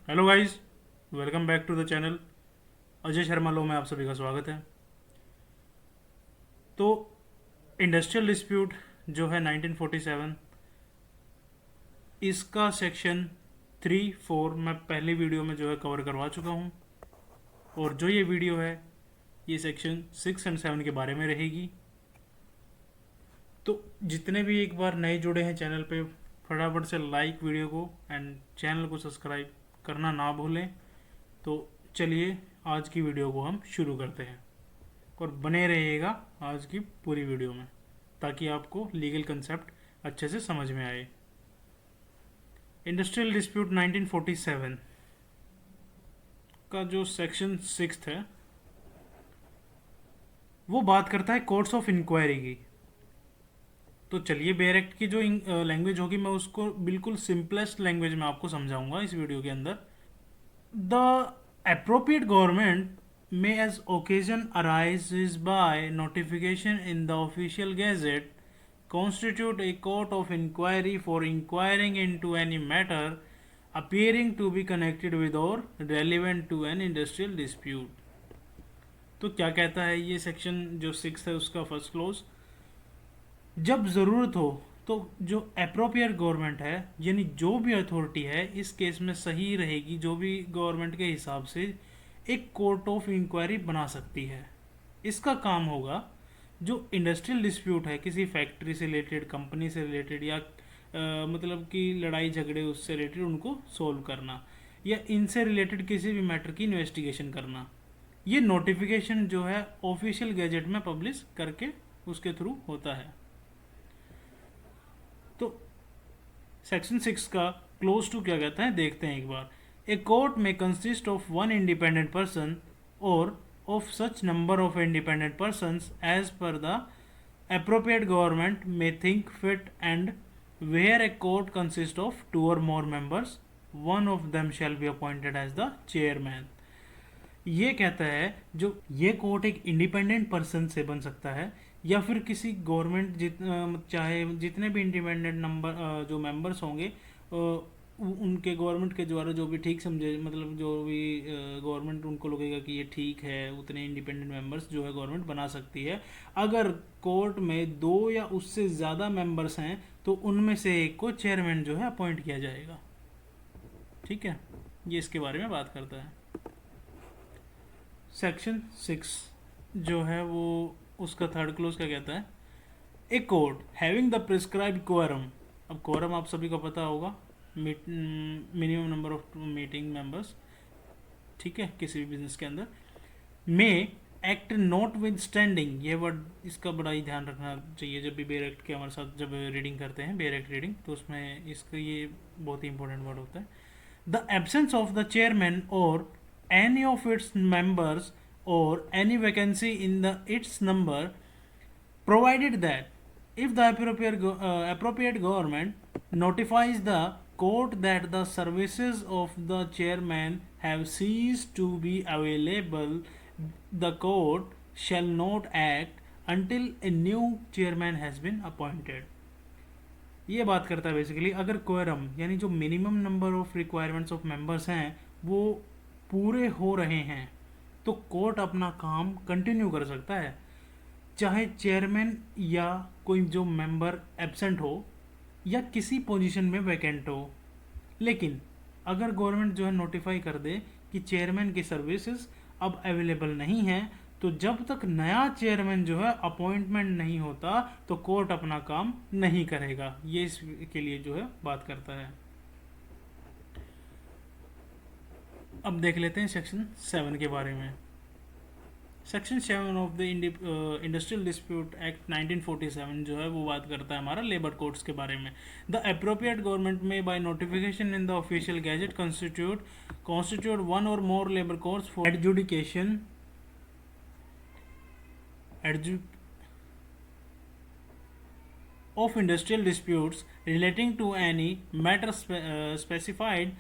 Hello guys, welcome back to the channel. Ajay Sharma लो में आप सभी का स्वागत है। तो इंडस्ट्रियल डिस्प्यूट जो है 1947, इसका सेक्शन 3, 4 मैं पहली वीडियो में जो है कवर करवा चुका हूँ। और जो ये वीडियो है ये सेक्शन 6 एंड 7 के बारे में रहेगी। तो जितने भी एक बार नए जुड़े हैं चैनल पे, फटाफट से लाइक वीडियो को एंड चैनल को सब्सक्राइब करना ना भूलें। तो चलिए आज की वीडियो को हम शुरू करते हैं और बने रहिएगा आज की पूरी वीडियो में, ताकि आपको लीगल कंसेप्ट अच्छे से समझ में आए। इंडस्ट्रियल डिस्प्यूट 1947 का जो सेक्शन 6 है वो बात करता है कोर्ट्स ऑफ इंक्वायरी की। तो चलिए बेयर एक्ट की जो लैंग्वेज होगी मैं उसको बिल्कुल सिंपलेस्ट लैंग्वेज में आपको समझाऊंगा इस वीडियो के अंदर। The appropriate government may, as occasion arises by notification in the official gazette, constitute a court of inquiry for inquiring into any matter appearing to be connected with or relevant to an industrial dispute। तो क्या कहता है ये section जो 6 है उसका first close, जब ज़रूरत हो तो जो अप्रोप्रिएट गवर्नमेंट है यानी जो भी अथॉरिटी है इस केस में सही रहेगी, जो भी गवर्नमेंट के हिसाब से एक कोर्ट ऑफ इंक्वायरी बना सकती है। इसका काम होगा जो इंडस्ट्रियल डिस्प्यूट है किसी फैक्ट्री से रिलेटेड, कंपनी से रिलेटेड या मतलब कि लड़ाई झगड़े उससे रिलेटेड उनको सोल्व करना, या इनसे रिलेटेड किसी भी मैटर की इन्वेस्टिगेशन करना। ये नोटिफिकेशन जो है ऑफिशियल गैजेट में पब्लिश करके उसके थ्रू होता है। तो सेक्शन 6 का क्लोज टू क्या कहता है देखते हैं एक बार। ए कोर्ट में consist of one independent person और of such number of independent person as पर the appropriate government may think fit, and where a court consists of 2 or more members, one of them shall be appointed as the chairman। ये कहता है जो ये court एक independent person से बन सकता है या फिर किसी गवर्नमेंट चाहे जितने भी इंडिपेंडेंट नंबर जो मेंबर्स होंगे उनके गवर्नमेंट के द्वारा जो भी ठीक समझे, मतलब जो भी गवर्नमेंट उनको लगेगा कि ये ठीक है, उतने इंडिपेंडेंट मेंबर्स जो है गवर्नमेंट बना सकती है। अगर कोर्ट में 2 या उससे ज़्यादा मेंबर्स हैं तो उनमें से एक को चेयरमैन जो है अपॉइंट किया जाएगा। ठीक है, ये इसके बारे में बात करता है। सेक्शन 6 जो है वो उसका थर्ड क्लोज क्या कहता है। A court having the prescribed quorum, अब कोरम आप सभी को पता होगा, minimum number of meeting members, ठीक है, किसी भी बिजनेस के अंदर। May act notwithstanding, ये वर्ड इसका बड़ा ही ध्यान रखना चाहिए जब भी बेयर एक्ट के हमारे साथ जब रीडिंग करते हैं, बेयर एक्ट रीडिंग, तो उसमें इसका ये बहुत ही इंपॉर्टेंट वर्ड होता है। The absence of the chairman और any of its members or any vacancy in the its number, provided that if the appropriate government notifies the court that the services of the chairman have ceased to be available, the court shall not act until a new chairman has been appointed। ये बात करता है basically अगर quorum यानी जो minimum number of requirements of members हैं वो पूरे हो रहे हैं तो कोर्ट अपना काम कंटिन्यू कर सकता है, चाहे चेयरमैन या कोई जो मेंबर एब्सेंट हो या किसी पोजीशन में वैकेंट हो। लेकिन अगर गवर्नमेंट जो है नोटिफाई कर दे कि चेयरमैन की सर्विसेज अब अवेलेबल नहीं है, तो जब तक नया चेयरमैन जो है अपॉइंटमेंट नहीं होता तो कोर्ट अपना काम नहीं करेगा। ये इसके लिए जो है बात करता है। अब देख लेते हैं सेक्शन 7 के बारे में। Section 7 of the industrial dispute act 1947 जो है वो बात करता है हमारा लेबर कोर्ट्स के बारे में। द अप्रोप्रिएट गवर्नमेंट में by notification in the official gazette constitute one और more labour courts for adjudication of industrial disputes relating to any matter specifying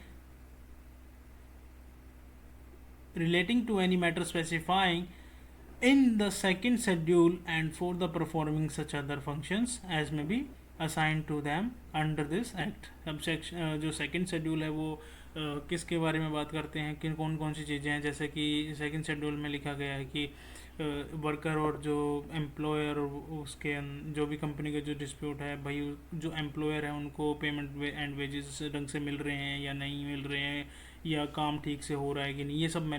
in the second schedule and for the performing such other functions as may be assigned to them under this act। अब जो second schedule है वो किसके बारे में बात करते हैं, किन कौन कौन सी चीज़ें हैं, जैसे कि सेकंड शेड्यूल में लिखा गया है कि वर्कर और जो एम्प्लॉयर उसके जो भी कंपनी का जो डिस्प्यूट है भाई, जो एम्प्लॉयर है उनको पेमेंट एंड वेजेस ढंग से मिल रहे हैं या नहीं मिल रहे हैं, या काम ठीक से हो रहा है कि नहीं, ये सब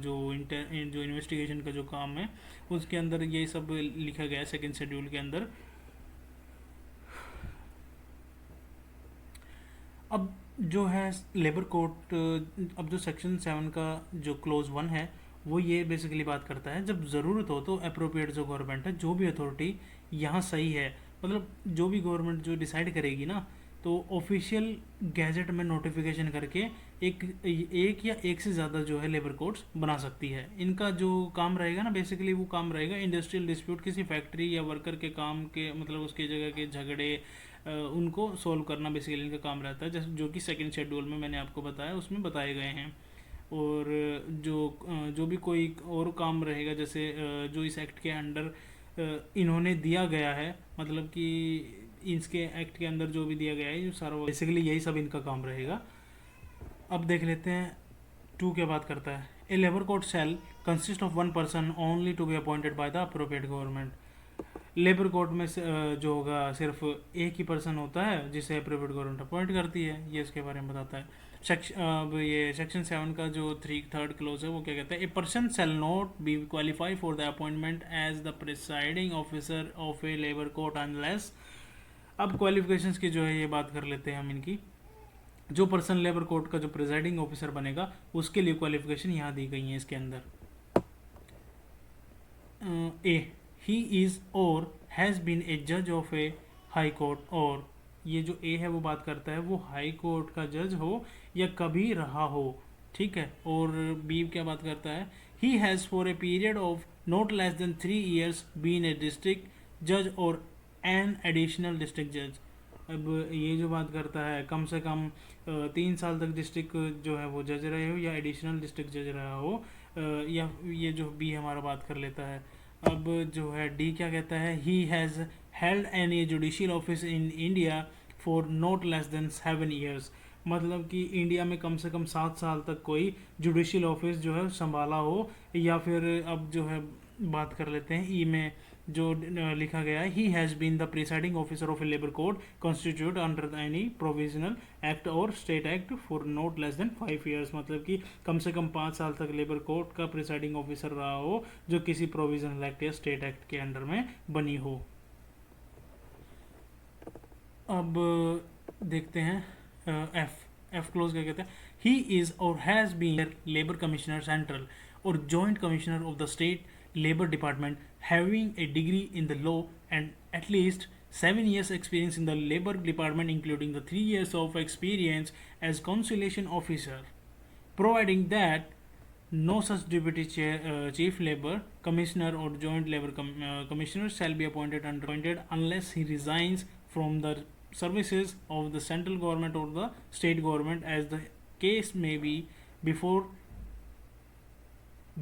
जो इन्वेस्टिगेशन का जो काम है उसके अंदर ये सब लिखा गया है सेकंड शेड्यूल के अंदर। अब जो है लेबर कोड, अब जो सेक्शन 7 का जो क्लोज 1 है वो ये बेसिकली बात करता है, जब ज़रूरत हो तो अप्रोप्रिएट जो गवर्नमेंट है, जो भी अथॉरिटी यहाँ सही है, मतलब जो भी गवर्नमेंट जो डिसाइड करेगी ना, तो ऑफिशियल गैजेट में नोटिफिकेशन करके एक या एक से ज़्यादा जो है लेबर कोड्स बना सकती है। इनका जो काम रहेगा ना, बेसिकली वो काम रहेगा इंडस्ट्रियल डिस्प्यूट, किसी फैक्ट्री या वर्कर के काम के, मतलब उसके जगह के झगड़े उनको सॉल्व करना बेसिकली इनका काम रहता है, जैसे जो कि सेकंड शेड्यूल में मैंने आपको बताया उसमें बताए गए हैं। और जो भी कोई और काम रहेगा, जैसे जो इस एक्ट के अंडर इन्होंने दिया गया है, मतलब कि इसके एक्ट के अंदर जो भी दिया गया है जो सारा बेसिकली यही सब इनका काम रहेगा। अब देख लेते हैं 2 क्या बात करता है। A labour court shall consist of 1 person only to be appointed by the appropriate government. Labour court में जो होगा सिर्फ एक ही पर्सन होता है जिसे अप्रोप्रिएट गवर्नमेंट अपॉइंट करती है, ये इसके बारे में बताता है। अब ये सेक्शन 7 का जो थर्ड क्लोज है वो क्या कहता है, a person shall not be qualify for the appointment as the presiding officer of a labour court unless. अब क्वालिफिकेशंस की जो है ये बात कर लेते हैं हम इनकी। जो पर्सन लेबर कोर्ट का जो प्रिसाइडिंग ऑफिसर बनेगा उसके लिए क्वालिफिकेशन यहाँ दी गई है इसके अंदर। ए ही इज़ और हैज़ बीन ए जज ऑफ ए हाई कोर्ट, और ये जो ए है वो बात करता है वो हाई कोर्ट का जज हो या कभी रहा हो, ठीक है। और बी क्या बात करता है, he has for a period of not less than 3 years been a district जज और एन एडिशनल डिस्ट्रिक्ट जज। अब ये जो बात करता है कम से कम 3 साल तक डिस्ट्रिक्ट जो है वो जज रहे हो या एडिशनल डिस्ट्रिक्ट जज रहा हो, या ये जो बी हमारा बात कर लेता है। अब जो है डी क्या कहता है, he has held any judicial office in India for not less then 7 years। मतलब कि इंडिया में कम से कम 7 साल तक कोई जुडिशियल ऑफिस जो है संभाला हो, या फिर अब जो है बात कर लेते हैं ई में जो लिखा गया है, he has been the presiding officer of a labour code constitute under any provisional act और state act for not less than 5 years। मतलब कि कम से कम 5 साल तक लेबर कोड का प्रिसाइडिंग ऑफिसर रहा हो जो किसी प्रोविजनल एक्ट या स्टेट एक्ट के अंडर में बनी हो। अब देखते हैं एफ क्लोज क्या कहते हैं, ही इज़ और has been labour commissioner central और joint commissioner of the state labor department having a degree in the law and at least 7 years experience in the labor department including the 3 years of experience as conciliation officer, providing that no such deputy chief labor commissioner or joint labor commissioner shall be appointed unless he resigns from the services of the central government or the state government as the case may be before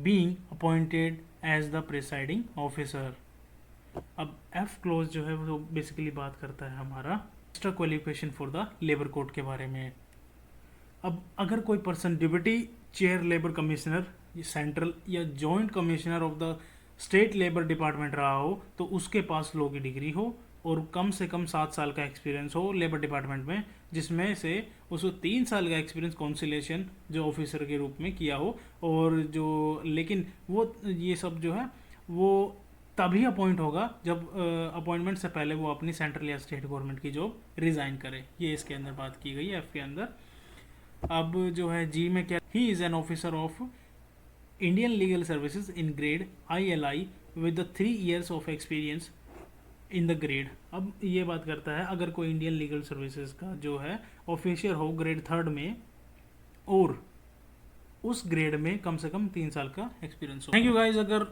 being appointed as the presiding officer. अब F clause जो है वो basically बात करता है हमारा extra qualification for the labour code के बारे में। अब अगर कोई person deputy chair labour commissioner central या joint commissioner of the state labour department रहा हो तो उसके पास लॉ की डिग्री हो और कम से कम 7 साल का एक्सपीरियंस हो लेबर डिपार्टमेंट में, जिसमें से उसको 3 साल का एक्सपीरियंस कॉन्सिलेशन जो ऑफिसर के रूप में किया हो, और जो लेकिन वो ये सब जो है वो तभी अपॉइंट होगा जब अपॉइंटमेंट से पहले वो अपनी सेंट्रल या स्टेट गवर्नमेंट की जॉब रिज़ाइन करे। ये इसके अंदर बात की गई है एफ के अंदर। अब जो है जी में क्या, he is an officer of Indian legal services in grade ILI with the 3 years of experience in the grade. अब ये बात करता है अगर कोई इंडियन लीगल सर्विसेज का जो है ऑफिशियल हो ग्रेड 3rd में और उस ग्रेड में कम से कम 3 साल का एक्सपीरियंस हो। Thank you guys. अगर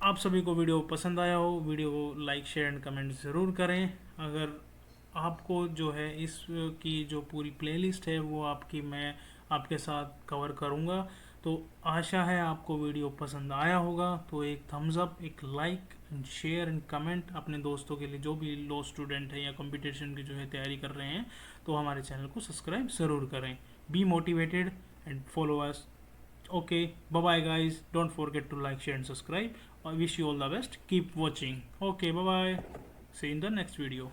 आप सभी को वीडियो पसंद आया हो, वीडियो को लाइक शेयर एंड कमेंट ज़रूर करें। अगर आपको जो है इस की जो पूरी प्लेलिस्ट है वो मैं आपके साथ कवर करूँगा, तो आशा है आपको वीडियो पसंद आया होगा। तो एक थम्स अप, एक like and share and comment अपने दोस्तों के लिए जो भी लॉ स्टूडेंट हैं या कंपटीशन की जो है तैयारी कर रहे हैं, तो हमारे चैनल को सब्सक्राइब ज़रूर करें। Be motivated, and follow us. Okay, bye bye guys. Don't forget to like, share, and subscribe. I wish you all the best. Keep watching. Okay, bye bye. See you in the next video.